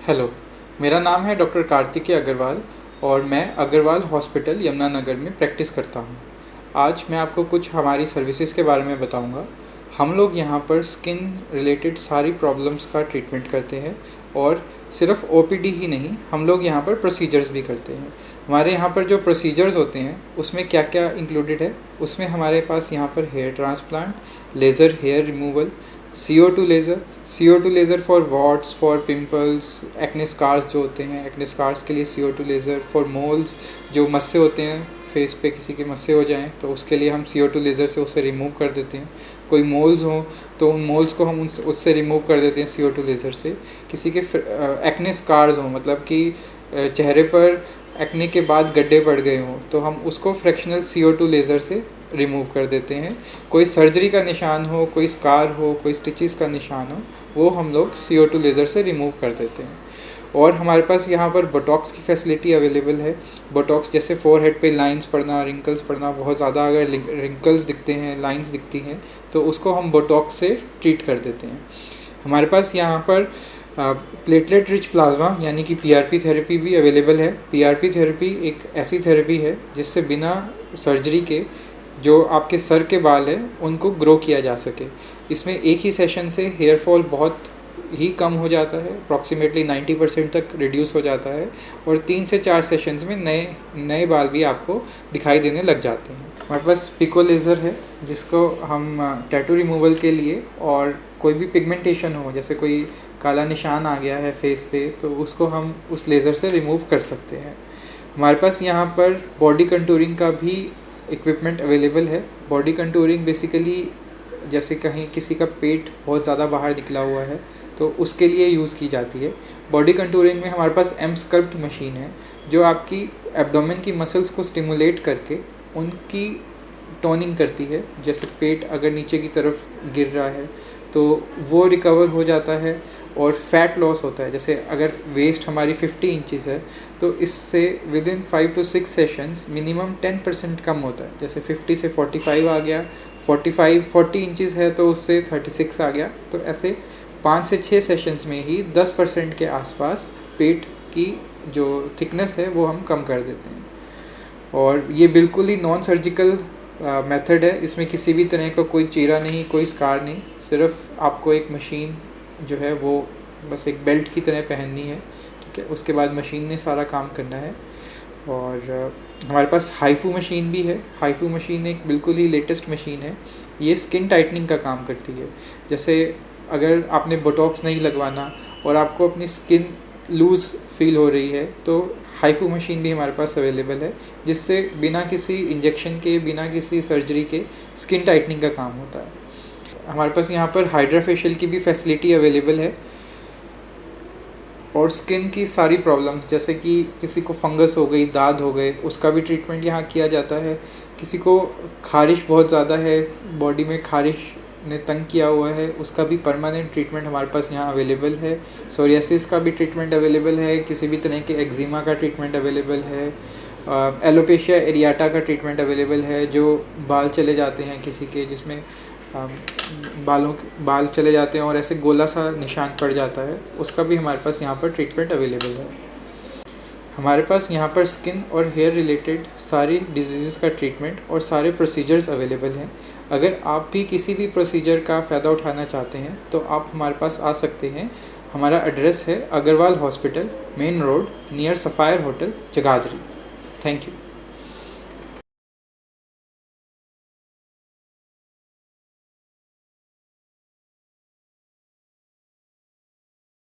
Hello, मेरा नाम है डॉक्टर कार्तिकेय अग्रवाल और मैं अग्रवाल हॉस्पिटल यमुनानगर में प्रैक्टिस करता हूँ। आज मैं आपको कुछ हमारी सर्विसेज के बारे में बताऊँगा। हम लोग यहाँ पर स्किन रिलेटेड सारी प्रॉब्लम्स का ट्रीटमेंट करते हैं और सिर्फ ओपीडी ही नहीं, हम लोग यहाँ पर प्रोसीजर्स भी करते हैं। हमारे यहाँ पर जो प्रोसीजर्स होते हैं उसमें क्या क्या इंक्लूडेड है, उसमें हमारे पास यहाँ पर hair transplant, laser hair removal, CO2 laser for warts, for pimples, acne scars जो होते हैं, एक्ने स्कार्स के लिए CO2 लेज़र, फॉर मोल्स जो मस्से होते हैं फेस पे, किसी के मस्से हो जाएं तो उसके लिए हम CO2 लेज़र से उसे रिमूव कर देते हैं। कोई मोल्स हो तो उन मोल्स को हम उससे रिमूव कर देते हैं CO2 लेज़र से। किसी के एक्ने स्कार्स हों, मतलब कि चेहरे पर एक्ने के बाद गड्ढे पड़ गए हों, तो हम उसको फ्रैक्शनल CO2 लेज़र से रिमूव कर देते हैं। कोई सर्जरी का निशान हो, कोई स्कार हो, कोई स्टिचेस का निशान हो, वो हम लोग CO2 लेज़र से रिमूव कर देते हैं। और हमारे पास यहाँ पर बोटॉक्स की फैसिलिटी अवेलेबल है। बोटॉक्स जैसे फोरहेड पे लाइंस पड़ना, रिंकल्स पड़ना, बहुत ज़्यादा अगर रिंकल्स दिखते हैं, लाइंस दिखती हैं, तो उसको हम बोटॉक्स से ट्रीट कर देते हैं। हमारे पास यहाँ पर प्लेटलेट रिच प्लाज्मा यानी कि PRP थेरेपी भी अवेलेबल है। PRP थेरेपी एक ऐसी थेरेपी है जिससे बिना सर्जरी के जो आपके सर के बाल हैं उनको ग्रो किया जा सके। इसमें एक ही सेशन से हेयर फॉल बहुत ही कम हो जाता है, अप्रॉक्सीमेटली 90% तक रिड्यूस हो जाता है और 3 से 4 सेशंस में नए बाल भी आपको दिखाई देने लग जाते हैं। हमारे पास पिको लेज़र है जिसको हम टैटू रिमूवल के लिए, और कोई भी पिगमेंटेशन हो, जैसे कोई काला निशान आ गया है फेस पे, तो उसको हम उस लेज़र से रिमूव कर सकते हैं। हमारे पास यहाँ पर बॉडी कंटूरिंग का भी इक्विपमेंट अवेलेबल है। बॉडी कंटूरिंग बेसिकली जैसे कहीं किसी का पेट बहुत ज़्यादा बाहर निकला हुआ है तो उसके लिए यूज़ की जाती है। बॉडी कंटूरिंग में हमारे पास M-Sculpt मशीन है जो आपकी एब्डोमेन की मसल्स को स्टिमुलेट करके उनकी टोनिंग करती है। जैसे पेट अगर नीचे की तरफ गिर रहा है तो वो रिकवर हो जाता है और फैट लॉस होता है। जैसे अगर वेस्ट हमारी 50 इंचेस है तो इससे with in 5 to 6 sessions minimum 10% कम होता है। जैसे 50 से 45 आ गया, 40 इंचेस है तो उससे 36 आ गया, तो ऐसे 5 से 6 सेशंस में ही 10% के आसपास पेट की जो थिकनेस है वो हम कम कर देते हैं। और ये बिल्कुल ही नॉन सर्जिकल मेथड है। इसमें किसी भी तरह का कोई चीरा नहीं, कोई स्कार नहीं, सिर्फ आपको एक मशीन जो है वो बस एक बेल्ट की तरह पहननी है, ठीक है। उसके बाद मशीन ने सारा काम करना है। और हमारे पास हाइफू मशीन भी है। हाइफू मशीन एक बिल्कुल ही लेटेस्ट मशीन है। ये स्किन टाइटनिंग का काम करती है। जैसे अगर आपने बोटॉक्स नहीं लगवाना और आपको अपनी स्किन लूज़ फील हो रही है तो हाइफू मशीन भी हमारे पास अवेलेबल है, जिससे बिना किसी इंजेक्शन के, बिना किसी सर्जरी के स्किन टाइटनिंग का काम होता है। हमारे पास यहाँ पर हाइड्रा फेशियल की भी फैसिलिटी अवेलेबल है। और स्किन की सारी प्रॉब्लम्स, जैसे कि किसी को फंगस हो गई, दाद हो गए, उसका भी ट्रीटमेंट यहाँ किया जाता है। किसी को खारिश बहुत ज़्यादा है, बॉडी में खारिश ने तंग किया हुआ है, उसका भी परमानेंट ट्रीटमेंट हमारे पास यहाँ अवेलेबल है। सोरियासिस का भी ट्रीटमेंट अवेलेबल है। किसी भी तरह के एक्जिमा का ट्रीटमेंट अवेलेबल है। एलोपेशिया एरियाटा का ट्रीटमेंट अवेलेबल है, जो बाल चले जाते हैं किसी के, जिसमें बाल चले जाते हैं और ऐसे गोला सा निशान पड़ जाता है, उसका भी हमारे पास यहाँ पर ट्रीटमेंट अवेलेबल है। हमारे पास यहाँ पर स्किन और हेयर रिलेटेड सारी डिजीज़ का ट्रीटमेंट और सारे प्रोसीजर्स अवेलेबल हैं। अगर आप भी किसी भी प्रोसीजर का फ़ायदा उठाना चाहते हैं तो आप हमारे पास आ सकते हैं। हमारा एड्रेस है Agarwal Hospital, Main Road, near Sapphire Hotel, Jagadhri. Thank you.